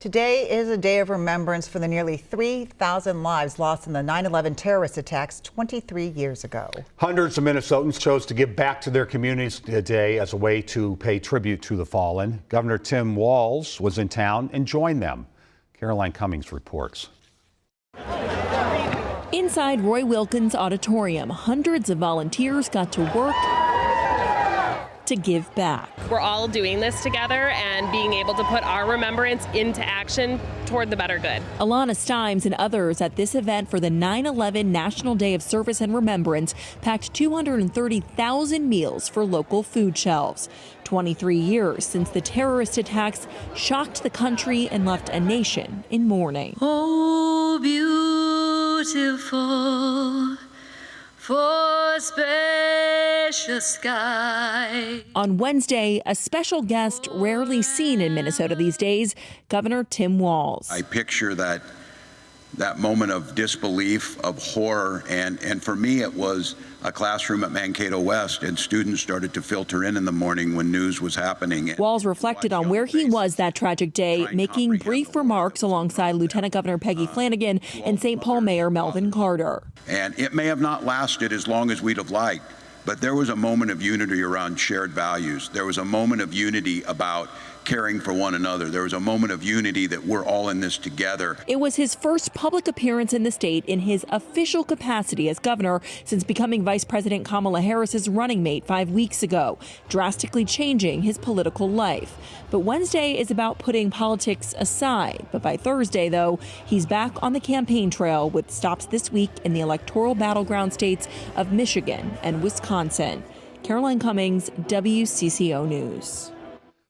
Today is a day of remembrance for the nearly 3,000 lives lost in the 9/11 terrorist attacks 23 years ago. Hundreds of Minnesotans chose to give back to their communities today as a way to pay tribute to the fallen. Governor Tim Walz was in town and joined them. Caroline Cummings reports. Inside Roy Wilkins Auditorium, hundreds of volunteers got to work to give back. We're all doing this together and being able to put our remembrance into action toward the better good. Alana Stimes and others at this event for the 9/11 National Day of Service and Remembrance packed 230,000 meals for local food shelves. 23 years since the terrorist attacks shocked the country and left a nation in mourning. Oh, beautiful for spacious sky. On Wednesday, a special guest rarely seen in Minnesota these days, Governor Tim Walz. I picture that moment of disbelief, of horror, and for me it was a classroom at Mankato West, and students started to filter in the morning when news was happening. Walz reflected on where he was that tragic day, making brief remarks alongside Lieutenant Governor Peggy Flanagan and St. Paul Mayor Melvin Carter. And it may have not lasted as long as we'd have liked, but there was a moment of unity around shared values. There was a moment of unity about caring for one another. There was a moment of unity that we're all in this together. It was his first public appearance in the state in his official capacity as governor since becoming Vice President Kamala Harris's running mate 5 weeks ago, drastically changing his political life. But Wednesday is about putting politics aside. But by Thursday, though, he's back on the campaign trail with stops this week in the electoral battleground states of Michigan and Wisconsin. Caroline Cummings, WCCO News.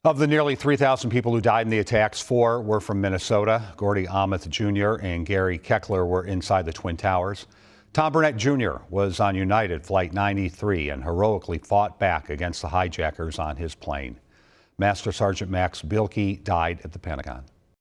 Of the nearly 3,000 people who died in the attacks, 4 were from Minnesota. Gordy Amith Jr. and Gary Keckler were inside the Twin Towers. Tom Burnett Jr. was on United Flight 93 and heroically fought back against the hijackers on his plane. Master Sergeant Max Bilkey died at the Pentagon.